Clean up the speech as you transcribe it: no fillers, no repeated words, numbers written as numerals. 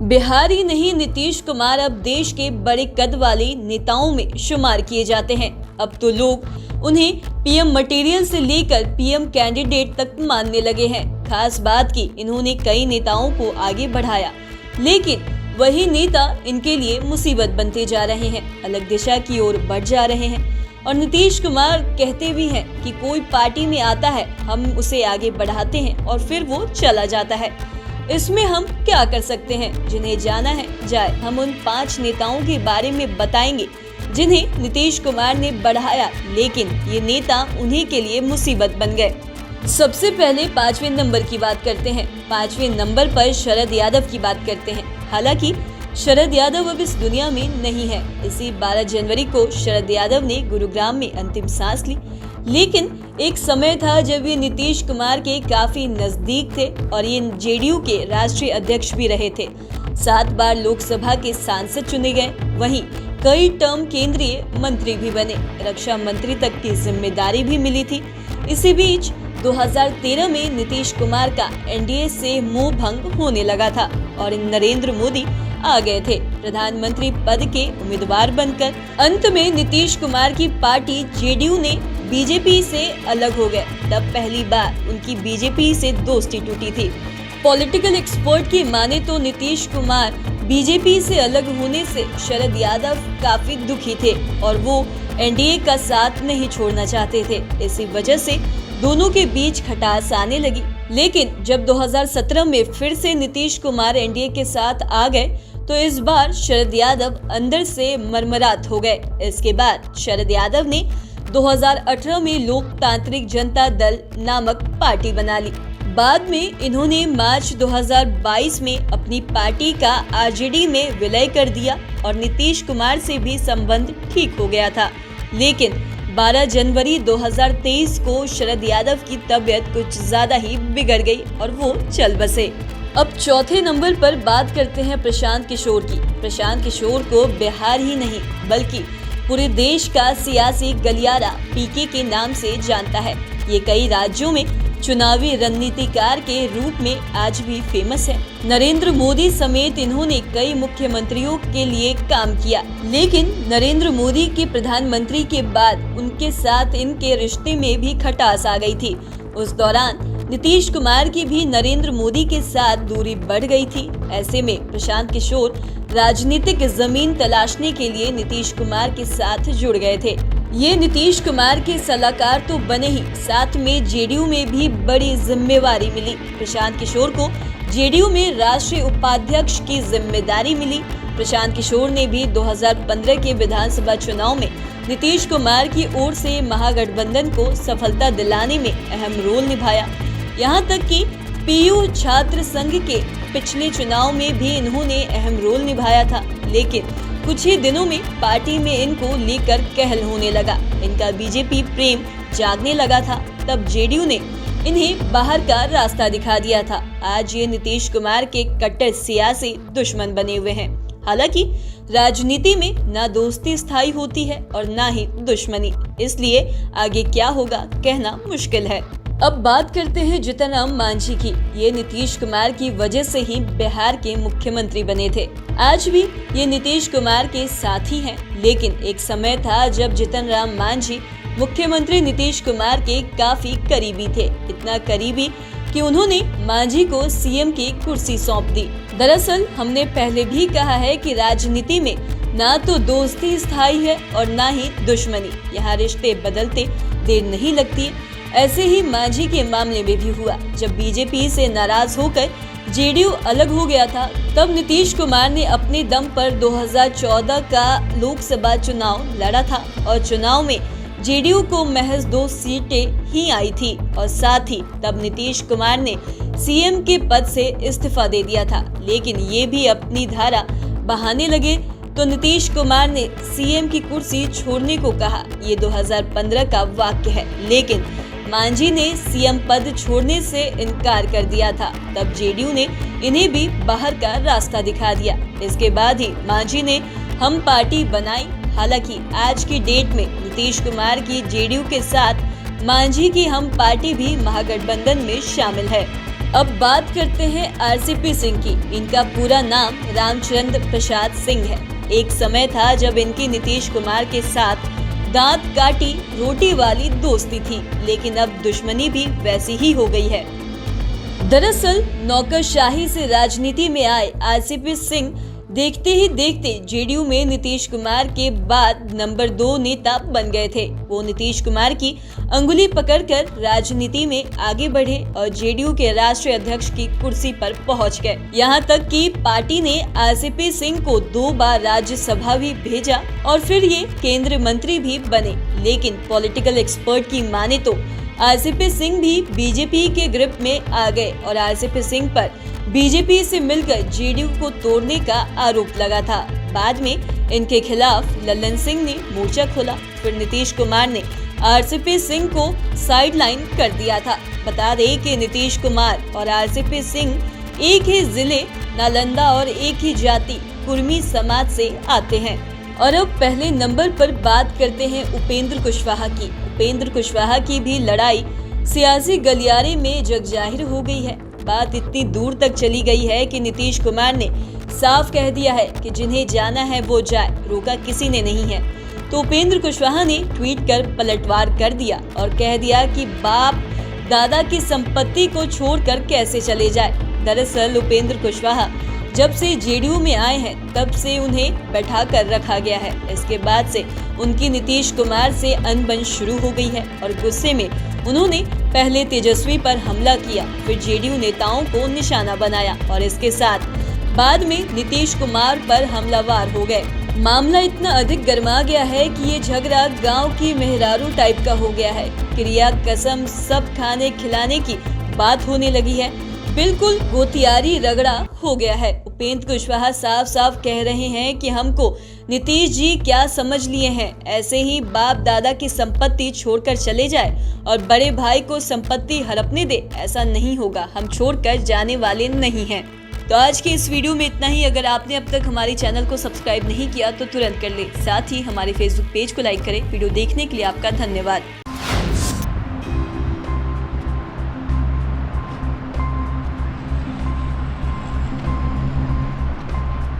बिहार ही नहीं, नीतीश कुमार अब देश के बड़े कद वाले नेताओं में शुमार किए जाते हैं। अब तो लोग उन्हें पीएम मटेरियल से लेकर पीएम कैंडिडेट तक मानने लगे हैं। खास बात की इन्होंने कई नेताओं को आगे बढ़ाया, लेकिन वही नेता इनके लिए मुसीबत बनते जा रहे हैं, अलग दिशा की ओर बढ़ जा रहे हैं। और नीतीश कुमार कहते भी हैं कि कोई पार्टी में आता है, हम उसे आगे बढ़ाते हैं और फिर वो चला जाता है। इसमें हम क्या कर सकते हैं? जिन्हें जाना है जाए। हम उन 5 नेताओं के बारे में बताएंगे जिन्हें नीतीश कुमार ने बढ़ाया, लेकिन ये नेता उन्हीं के लिए मुसीबत बन गए। सबसे पहले 5वें नंबर की बात करते हैं। 5वें नंबर पर शरद यादव की बात करते हैं। हालांकि शरद यादव अब इस दुनिया में नहीं है। इसी 12 जनवरी को शरद यादव ने गुरुग्राम में अंतिम सांस ली, लेकिन एक समय था जब ये नीतीश कुमार के काफी नजदीक थे और ये जेडीयू के राष्ट्रीय अध्यक्ष भी रहे थे। 7 बार लोकसभा के सांसद चुने गए, वहीं कई टर्म केंद्रीय मंत्री भी बने, रक्षा मंत्री तक की जिम्मेदारी भी मिली थी। इसी बीच 2013 में नीतीश कुमार का एनडीए से मोह भंग होने लगा था और नरेंद्र मोदी आ गए थे प्रधानमंत्री पद के उम्मीदवार बनकर। अंत में नीतीश कुमार की पार्टी जेडीयू ने बीजेपी से अलग हो गए। तब पहली बार उनकी बीजेपी से दोस्ती टूटी थी। पॉलिटिकल एक्सपर्ट की माने तो नीतीश कुमार बीजेपी से अलग होने से शरद यादव काफी दुखी थे और वो एनडीए का साथ नहीं छोड़ना चाहते थे। इसी वजह से दोनों के बीच खटास आने लगी। लेकिन जब 2017 में फिर से नीतीश कुमार एनडीए के साथ आ गए तो इस बार शरद यादव अंदर से मरमरात हो गए। इसके बाद शरद यादव ने 2018 में लोकतांत्रिक जनता दल नामक पार्टी बना ली। बाद में इन्होंने मार्च 2022 में अपनी पार्टी का आरजेडी में विलय कर दिया और नीतीश कुमार से भी संबंध ठीक हो गया था। लेकिन 12 जनवरी 2023 को शरद यादव की तबीयत कुछ ज्यादा ही बिगड़ गई और वो चल बसे। अब चौथे नंबर पर बात करते हैं प्रशांत किशोर की। प्रशांत किशोर को बिहार ही नहीं बल्कि पूरे देश का सियासी गलियारा पीके के नाम से जानता है। ये कई राज्यों में चुनावी रणनीतिकार के रूप में आज भी फेमस है। नरेंद्र मोदी समेत इन्होंने कई मुख्यमंत्रियों के लिए काम किया, लेकिन नरेंद्र मोदी के प्रधानमंत्री के बाद उनके साथ इनके रिश्ते में भी खटास आ गई थी। उस दौरान नीतीश कुमार की भी नरेंद्र मोदी के साथ दूरी बढ़ गई थी। ऐसे में प्रशांत किशोर राजनीतिक जमीन तलाशने के लिए नीतीश कुमार के साथ जुड़ गए थे। ये नीतीश कुमार के सलाहकार तो बने ही, साथ में जेडीयू में भी बड़ी जिम्मेवारी मिली। प्रशांत किशोर को जेडीयू में राष्ट्रीय उपाध्यक्ष की जिम्मेदारी मिली। प्रशांत किशोर ने भी 2015 के विधानसभा चुनाव में नीतीश कुमार की ओर से महागठबंधन को सफलता दिलाने में अहम रोल निभाया। यहाँ तक कि पीयू छात्र संघ के पिछले चुनाव में भी इन्होंने अहम रोल निभाया था। लेकिन कुछ ही दिनों में पार्टी में इनको लेकर कहल होने लगा, इनका बीजेपी प्रेम जागने लगा था। तब जेडीयू ने इन्हें बाहर का रास्ता दिखा दिया था। आज ये नीतीश कुमार के कट्टर सियासी दुश्मन बने हुए हैं। हालांकि राजनीति में ना दोस्ती स्थायी होती है और ना ही दुश्मनी, इसलिए आगे क्या होगा कहना मुश्किल है। अब बात करते हैं जीतन राम मांझी की। ये नीतीश कुमार की वजह से ही बिहार के मुख्यमंत्री बने थे। आज भी ये नीतीश कुमार के साथी हैं, लेकिन एक समय था जब जीतन राम मांझी मुख्यमंत्री नीतीश कुमार के काफी करीबी थे। इतना करीबी कि उन्होंने मांझी को सीएम की कुर्सी सौंप दी। दरअसल हमने पहले भी कहा है कि राजनीति में ना तो दोस्ती स्थायी है और ना ही दुश्मनी। यहाँ रिश्ते बदलते देर नहीं लगती। ऐसे ही मांझी के मामले में भी हुआ। जब बीजेपी से नाराज होकर जेडीयू अलग हो गया था, तब नीतीश कुमार ने अपने दम पर 2014 का लोकसभा चुनाव लड़ा था और चुनाव में जेडीयू को महज 2 सीटें ही आई थी और साथ ही तब नीतीश कुमार ने सीएम के पद से इस्तीफा दे दिया था। लेकिन ये भी अपनी धारा बहाने लगे तो नीतीश कुमार ने सीएम की कुर्सी छोड़ने को कहा। ये 2015 का वाक्य है, लेकिन मांझी ने सीएम पद छोड़ने से इनकार कर दिया था। तब जेडीयू ने इन्हें भी बाहर का रास्ता दिखा दिया। इसके बाद ही मांझी ने हम पार्टी बनाई। हालांकि आज की डेट में नीतीश कुमार की जेडीयू के साथ मांझी की हम पार्टी भी महागठबंधन में शामिल है। अब बात करते हैं आरसीपी सिंह की। इनका पूरा नाम रामचंद्र प्रसाद सिंह है। एक समय था जब इनकी नीतीश कुमार के साथ दांत काटी रोटी वाली दोस्ती थी, लेकिन अब दुश्मनी भी वैसी ही हो गई है। दरअसल नौकरशाही से राजनीति में आए आरसीपी सिंह देखते ही देखते जेडीयू में नीतीश कुमार के बाद नंबर 2 नेता बन गए थे। वो नीतीश कुमार की अंगुली पकड़कर राजनीति में आगे बढ़े और जेडीयू के राष्ट्रीय अध्यक्ष की कुर्सी पर पहुंच गए। यहां तक कि पार्टी ने आरसीपी सिंह को 2 बार राज्यसभा भी भेजा और फिर ये केंद्रीय मंत्री भी बने। लेकिन पॉलिटिकल एक्सपर्ट की माने तो आरसीपी सिंह भी बीजेपी के ग्रिप में आ गए और आरसीपी सिंह पर बीजेपी से मिलकर जेडीयू को तोड़ने का आरोप लगा था। बाद में इनके खिलाफ लल्लन सिंह ने मोर्चा खोला। फिर नीतीश कुमार ने आरसीपी सिंह को साइडलाइन कर दिया था। बता दें कि नीतीश कुमार और आरसीपी सिंह एक ही जिले नालंदा और एक ही जाति कुर्मी समाज से आते हैं। और अब पहले नंबर पर बात करते हैं उपेंद्र कुशवाहा की। उपेंद्र कुशवाहा की भी लड़ाई सियासी गलियारे में जगजाहिर हो गई है। बात इतनी दूर तक चली गई है कि नीतीश कुमार ने साफ कह दिया है कि जिन्हें जाना है वो जाए, रोका किसी ने नहीं है। तो उपेंद्र कुशवाहा ने ट्वीट कर पलटवार कर दिया और कह दिया कि बाप दादा की संपत्ति को छोड़कर कैसे चले जाए। दरअसल उपेंद्र कुशवाहा जब से जेडीयू में आए हैं तब से उन्हें बैठा कर रखा गया है। इसके बाद से उनकी नीतीश कुमार से अनबन शुरू हो गई है और गुस्से में उन्होंने पहले तेजस्वी पर हमला किया, फिर जेडीयू नेताओं को निशाना बनाया और इसके साथ बाद में नीतीश कुमार पर हमलावर हो गए। मामला इतना अधिक गर्मा गया है कि ये झगड़ा गांव की मेहरारू टाइप का हो गया है। क्रिया कसम सब खाने खिलाने की बात होने लगी है। बिल्कुल गोतियारी रगड़ा हो गया है। उपेंद्र कुशवाहा साफ साफ कह रहे हैं कि हमको नीतीश जी क्या समझ लिए हैं, ऐसे ही बाप दादा की संपत्ति छोड़कर चले जाए और बड़े भाई को संपत्ति हड़पने दे, ऐसा नहीं होगा, हम छोड़कर जाने वाले नहीं हैं। तो आज की इस वीडियो में इतना ही। अगर आपने अब तक हमारे चैनल को सब्सक्राइब नहीं किया तो तुरंत कर ले। साथ ही हमारे फेसबुक पेज को लाइक करें। वीडियो देखने के लिए आपका धन्यवाद।